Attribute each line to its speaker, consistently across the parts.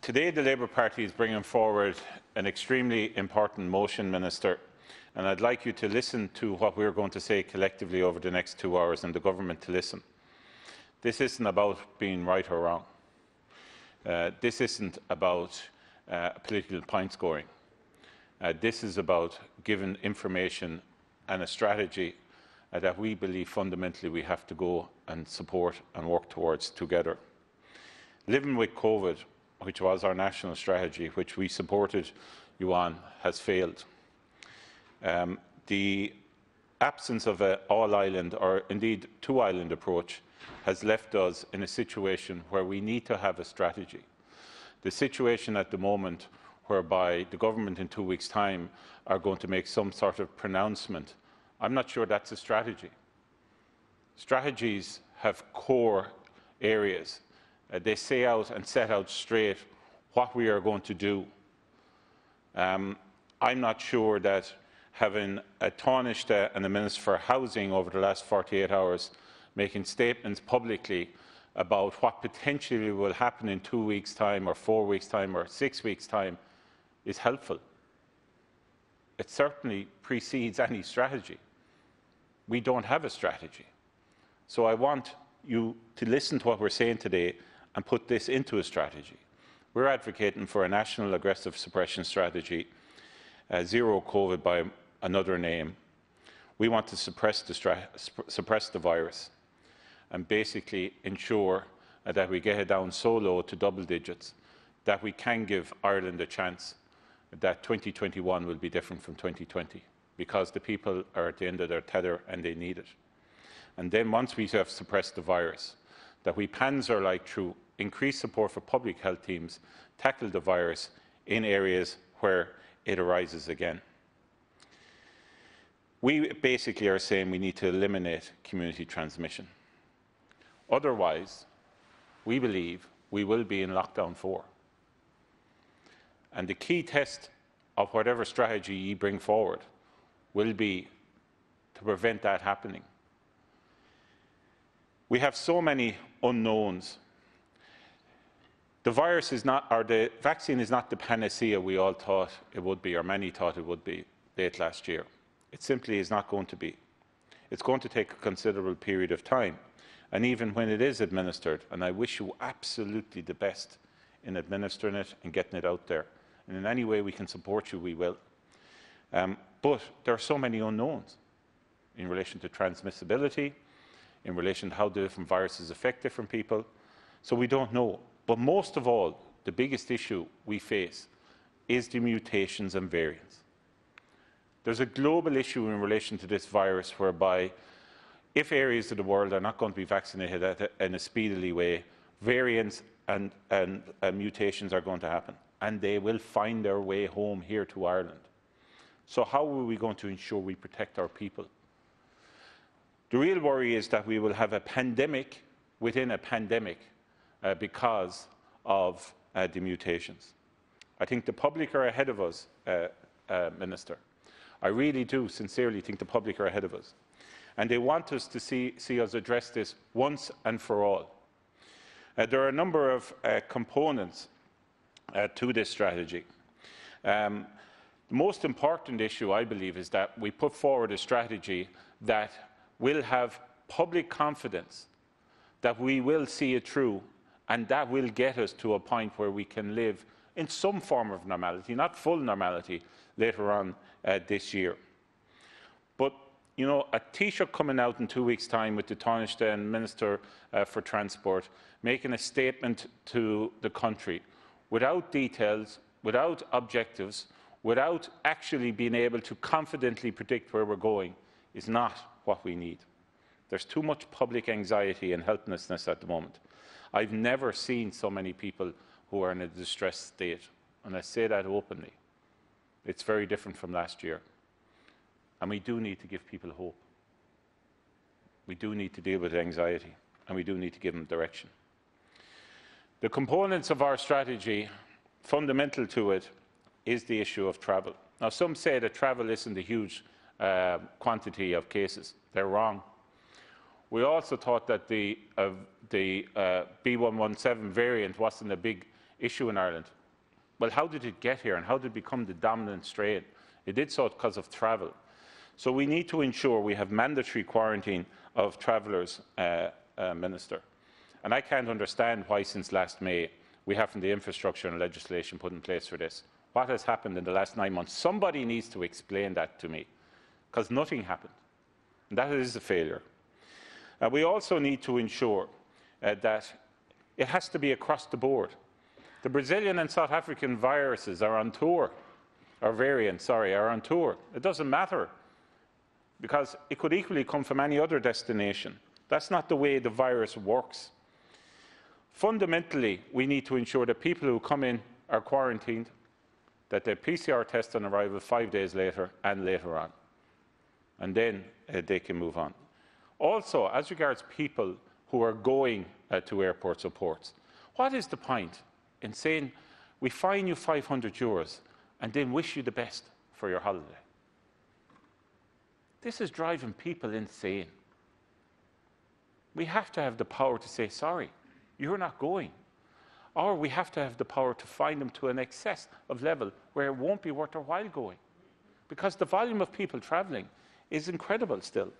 Speaker 1: Today the Labour Party is bringing forward an extremely important motion, Minister, and I'd like you to listen to what we're going to say collectively over the next 2 hours, and the government to listen. This isn't about being right or wrong. This isn't about political point scoring. This is about giving information and a strategy that we believe fundamentally we have to go and support and work towards together. Living with COVID, which was our national strategy, which we supported you on, has failed. The absence of an all-island, or indeed two-island approach, has left us in a situation where we need to have a strategy. The situation at the moment whereby the government in 2 weeks' time are going to make some sort of pronouncement, I'm not sure that's a strategy. Strategies have core areas. They say out and set out straight what we are going to do. I'm not sure that having a Taoiseach and a Minister for Housing over the last 48 hours making statements publicly about what potentially will happen in 2 weeks' time or 4 weeks' time or 6 weeks' time is helpful. It certainly precedes any strategy. We don't have a strategy. So I want you to listen to what we're saying today and put this into a strategy. We're advocating for a national aggressive suppression strategy, zero COVID by another name. We want to suppress the virus and basically ensure that we get it down so low to double digits that we can give Ireland a chance that 2021 will be different from 2020, because the people are at the end of their tether and they need it. And then once we have suppressed the virus, that we panzer-like through increased support for public health teams, tackle the virus in areas where it arises again. We basically are saying we need to eliminate community transmission. Otherwise, we believe we will be in lockdown 4. And the key test of whatever strategy you bring forward will be to prevent that happening. We have so many unknowns. The virus is not, or the vaccine is not the panacea we all thought it would be, or many thought it would be late last year. It simply is not going to be. It's going to take a considerable period of time. And even when it is administered, and I wish you absolutely the best in administering it and getting it out there, and in any way we can support you, we will. But there are so many unknowns in relation to transmissibility, in relation to how the different viruses affect different people. So we don't know. But most of all, the biggest issue we face is the mutations and variants. There's a global issue in relation to this virus whereby if areas of the world are not going to be vaccinated in a speedily way, variants and mutations are going to happen, and they will find their way home here to Ireland. So how are we going to ensure we protect our people? The real worry is that we will have a pandemic within a pandemic because of the mutations. I think the public are ahead of us, Minister. I really do sincerely think the public are ahead of us. And they want us to see us address this once and for all. There are a number of components to this strategy. The most important issue, I believe, is that we put forward a strategy that will have public confidence that we will see it through, and that will get us to a point where we can live in some form of normality, not full normality, later on this year. But, you know, a Taoiseach coming out in 2 weeks' time with the Taoiseach and Minister for Transport, making a statement to the country without details, without objectives, without actually being able to confidently predict where we're going, is not what we need. There's too much public anxiety and helplessness at the moment. I've never seen so many people who are in a distressed state, and I say that openly. It's very different from last year. And we do need to give people hope. We do need to deal with anxiety, and we do need to give them direction. The components of our strategy, fundamental to it, is the issue of travel. Now, some say that travel isn't a huge quantity of cases. They're wrong. We also thought that the B117 variant wasn't a big issue in Ireland. Well, how did it get here and how did it become the dominant strain? It did so because of travel. So we need to ensure we have mandatory quarantine of travellers, Minister. And I can't understand why since last May we haven't the infrastructure and legislation put in place for this. What has happened in the last 9 months? Somebody needs to explain that to me, because nothing happened. And that is a failure. We also need to ensure that it has to be across the board. The Brazilian and South African viruses are on tour, or variants, sorry, are on tour. It doesn't matter, because it could equally come from any other destination. That's not the way the virus works. Fundamentally, we need to ensure that people who come in are quarantined, that they PCR test on arrival 5 days later and later on, and then they can move on. Also, as regards people who are going to airports or ports, what is the point in saying we fine you €500 and then wish you the best for your holiday? This is driving people insane. We have to have the power to say, sorry, you're not going. Or we have to have the power to fine them to an excess of level where it won't be worth their while going. Because the volume of people travelling is incredible still.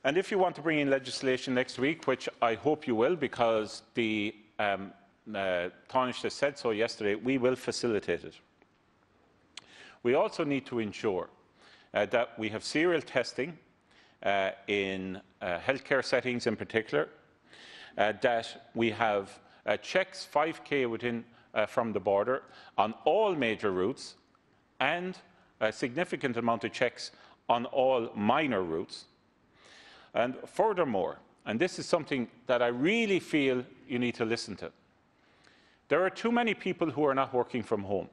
Speaker 1: And if you want to bring in legislation next week, which I hope you will, because the Taoiseach said so yesterday, we will facilitate it. We also need to ensure that we have serial testing in healthcare settings in particular, that we have checks 5K within from the border on all major routes, and a significant amount of checks on all minor routes. And furthermore, and this is something that I really feel you need to listen to, there are too many people who are not working from home.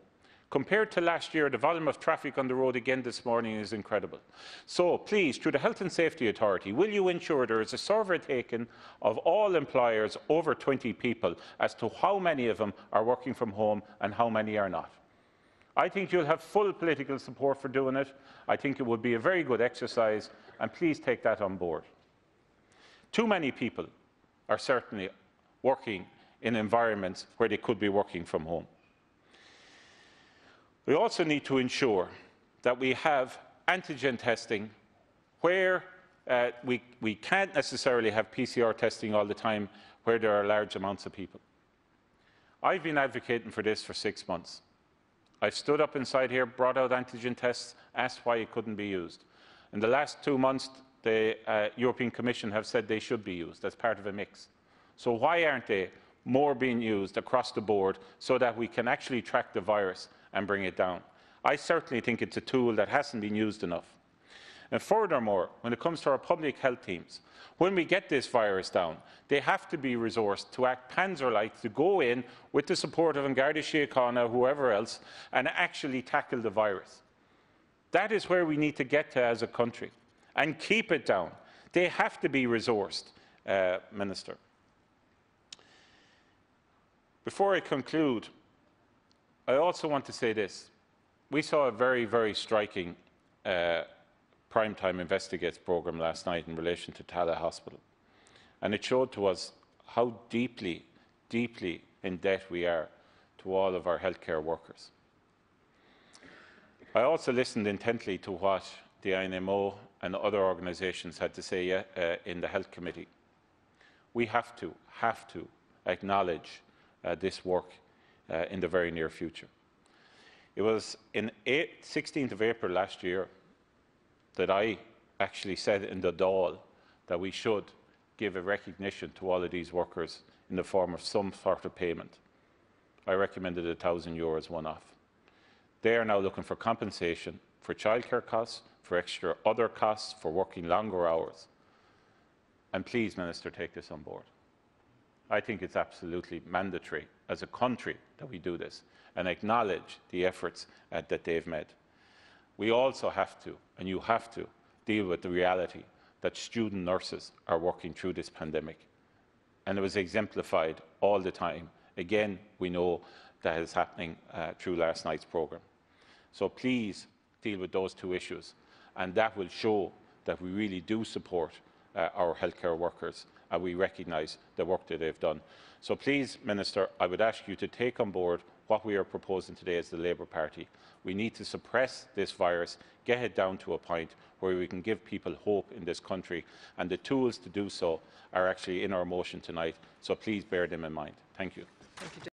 Speaker 1: Compared to last year, the volume of traffic on the road again this morning is incredible. So please, through the Health and Safety Authority, will you ensure there is a survey taken of all employers over 20 people as to how many of them are working from home and how many are not? I think you'll have full political support for doing it. I think it would be a very good exercise, and please take that on board. Too many people are certainly working in environments where they could be working from home. We also need to ensure that we have antigen testing where we can't necessarily have PCR testing all the time where there are large amounts of people. I've been advocating for this for 6 months. I've stood up inside here, brought out antigen tests, asked why it couldn't be used. In the last 2 months, the European Commission have said they should be used as part of a mix. So why aren't they more being used across the board so that we can actually track the virus and bring it down? I certainly think it's a tool that hasn't been used enough. And furthermore, when it comes to our public health teams, when we get this virus down, they have to be resourced to act Panzer-like, to go in with the support of Garda Síochána, whoever else, and actually tackle the virus. That is where we need to get to as a country, and keep it down. They have to be resourced, Minister. Before I conclude, I also want to say this. We saw a very, very striking Primetime Investigates programme last night in relation to Tallaght Hospital. And it showed to us how deeply, deeply in debt we are to all of our healthcare workers. I also listened intently to what the INMO and other organisations had to say in the Health Committee. We have to acknowledge this work in the very near future. It was in 16th of April last year that I actually said in the Dáil that we should give a recognition to all of these workers in the form of some sort of payment. I recommended €1,000 one-off. They are now looking for compensation for childcare costs, for extra other costs, for working longer hours. And please, Minister, take this on board. I think it's absolutely mandatory as a country that we do this and acknowledge the efforts that they've made. We also have to, and you have to, deal with the reality that student nurses are working through this pandemic. And it was exemplified all the time. Again, we know that is happening through last night's programme. So please deal with those two issues, and that will show that we really do support our healthcare workers and we recognise the work that they've done. So please, Minister, I would ask you to take on board what we are proposing today as the Labour Party. We need to suppress this virus, get it down to a point where we can give people hope in this country, and the tools to do so are actually in our motion tonight, so please bear them in mind. Thank you.
Speaker 2: Thank you.